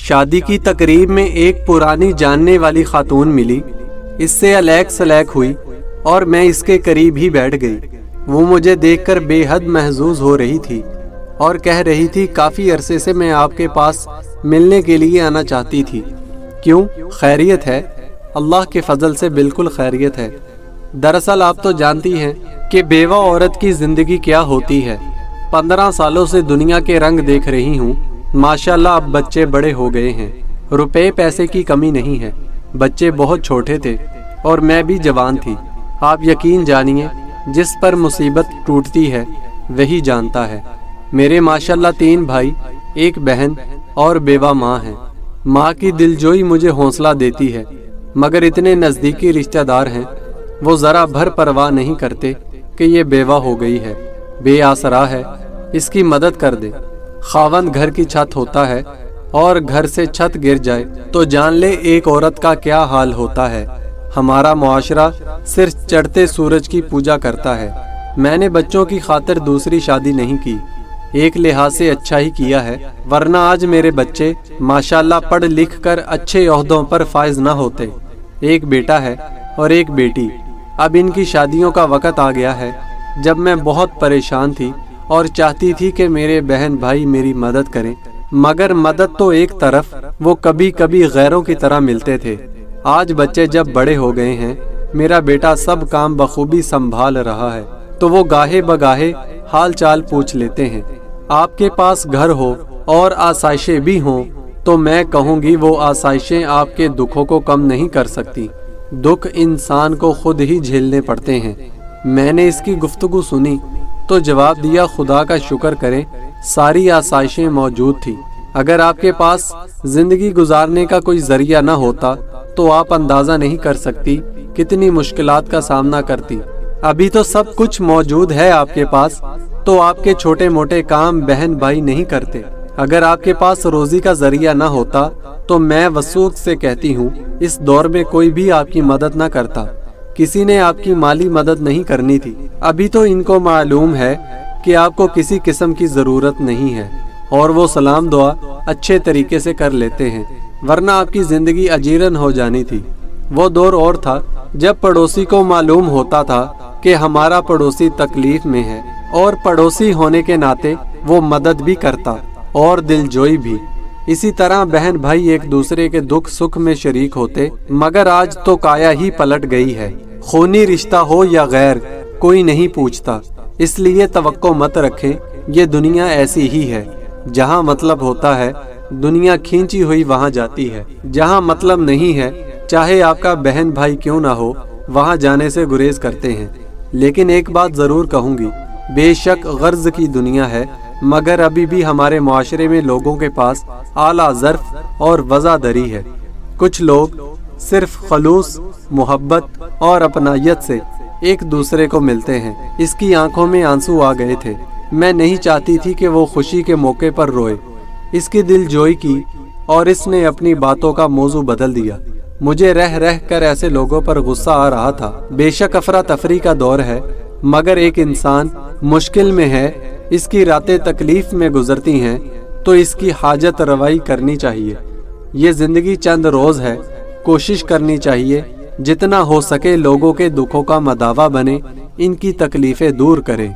شادی کی تقریب میں ایک پرانی جاننے والی خاتون ملی، اس سے الیک سلیک ہوئی اور میں اس کے قریب ہی بیٹھ گئی۔ وہ مجھے دیکھ کر بے حد محظوظ ہو رہی تھی اور کہہ رہی تھی کافی عرصے سے میں آپ کے پاس ملنے کے لیے آنا چاہتی تھی۔ کیوں، خیریت ہے؟ اللہ کے فضل سے بالکل خیریت ہے۔ دراصل آپ تو جانتی ہیں کہ بیوہ عورت کی زندگی کیا ہوتی ہے۔ 15 سالوں سے دنیا کے رنگ دیکھ رہی ہوں۔ ماشاءاللہ اب بچے بڑے ہو گئے ہیں، روپے پیسے کی کمی نہیں ہے، بچے بہت چھوٹے تھے اور میں بھی جوان تھی۔ آپ یقین جانیے، جس پر مصیبت ٹوٹتی ہے وہی جانتا ہے۔ میرے ماشاءاللہ 3 بھائی، 1 بہن اور بیوہ ماں ہیں۔ ماں کی دلجوئی مجھے حوصلہ دیتی ہے، مگر اتنے نزدیکی رشتہ دار ہیں، وہ ذرا بھر پرواہ نہیں کرتے کہ یہ بیوہ ہو گئی ہے، بے آسرا ہے، اس کی مدد کر دے۔ خاوند گھر کی چھت ہوتا ہے اور گھر سے چھت گر جائے تو جان لے ایک عورت کا کیا حال ہوتا ہے۔ ہمارا معاشرہ صرف چڑھتے سورج کی پوجا کرتا ہے۔ میں نے بچوں کی خاطر دوسری شادی نہیں کی، ایک لحاظ سے اچھا ہی کیا ہے، ورنہ آج میرے بچے ماشاءاللہ پڑھ لکھ کر اچھے عہدوں پر فائز نہ ہوتے۔ ایک بیٹا ہے اور ایک بیٹی۔ اب ان کی شادیوں کا وقت آ گیا ہے۔ جب میں بہت پریشان تھی اور چاہتی تھی کہ میرے بہن بھائی میری مدد کریں، مگر مدد تو ایک طرف، وہ کبھی کبھی غیروں کی طرح ملتے تھے۔ آج بچے جب بڑے ہو گئے ہیں، میرا بیٹا سب کام بخوبی سنبھال رہا ہے، تو وہ گاہے بگاہے حال چال پوچھ لیتے ہیں۔ آپ کے پاس گھر ہو اور آسائشیں بھی ہوں تو میں کہوں گی وہ آسائشیں آپ کے دکھوں کو کم نہیں کر سکتی۔ دکھ انسان کو خود ہی جھیلنے پڑتے ہیں۔ میں نے اس کی گفتگو سنی تو جواب دیا، خدا کا شکر کریں ساری آسائشیں موجود تھی۔ اگر آپ کے پاس زندگی گزارنے کا کوئی ذریعہ نہ ہوتا تو آپ اندازہ نہیں کر سکتی کتنی مشکلات کا سامنا کرتی۔ ابھی تو سب کچھ موجود ہے آپ کے پاس، تو آپ کے چھوٹے موٹے کام بہن بھائی نہیں کرتے۔ اگر آپ کے پاس روزی کا ذریعہ نہ ہوتا تو میں وثوق سے کہتی ہوں اس دور میں کوئی بھی آپ کی مدد نہ کرتا، کسی نے آپ کی مالی مدد نہیں کرنی تھی۔ ابھی تو ان کو معلوم ہے کہ آپ کو کسی قسم کی ضرورت نہیں ہے اور وہ سلام دعا اچھے طریقے سے کر لیتے ہیں، ورنہ آپ کی زندگی اجیرن ہو جانی تھی۔ وہ دور اور تھا جب پڑوسی کو معلوم ہوتا تھا کہ ہمارا پڑوسی تکلیف میں ہے، اور پڑوسی ہونے کے ناطے وہ مدد بھی کرتا اور دلجوئی بھی۔ اسی طرح بہن بھائی ایک دوسرے کے دکھ سکھ میں شریک ہوتے، مگر آج تو کایا ہی پلٹ گئی ہے۔ خونی رشتہ ہو یا غیر، کوئی نہیں پوچھتا۔ اس لیے توقع مت رکھیں، یہ دنیا ایسی ہی ہے۔ جہاں مطلب ہوتا ہے دنیا کھینچی ہوئی وہاں جاتی ہے، جہاں مطلب نہیں ہے چاہے آپ کا بہن بھائی کیوں نہ ہو وہاں جانے سے گریز کرتے ہیں۔ لیکن ایک بات ضرور کہوں گی، بے شک غرض کی دنیا ہے، مگر ابھی بھی ہمارے معاشرے میں لوگوں کے پاس اعلیٰ ظرف اور وزاداری ہے۔ کچھ لوگ صرف خلوص، محبت اور اپنائیت سے ایک دوسرے کو ملتے ہیں۔ اس کی آنکھوں میں آنسو آ گئے تھے۔ میں نہیں چاہتی تھی کہ وہ خوشی کے موقع پر روئے۔ اس کی دل جوئی کی اور اس نے اپنی باتوں کا موضوع بدل دیا۔ مجھے رہ رہ کر ایسے لوگوں پر غصہ آ رہا تھا۔ بے شک افراتفری کا دور ہے، مگر ایک انسان مشکل میں ہے، اس کی راتیں تکلیف میں گزرتی ہیں تو اس کی حاجت روائی کرنی چاہیے۔ یہ زندگی چند روز ہے، کوشش کرنی چاہیے جتنا ہو سکے لوگوں کے دکھوں کا مداوا بنے، ان کی تکلیفیں دور کریں۔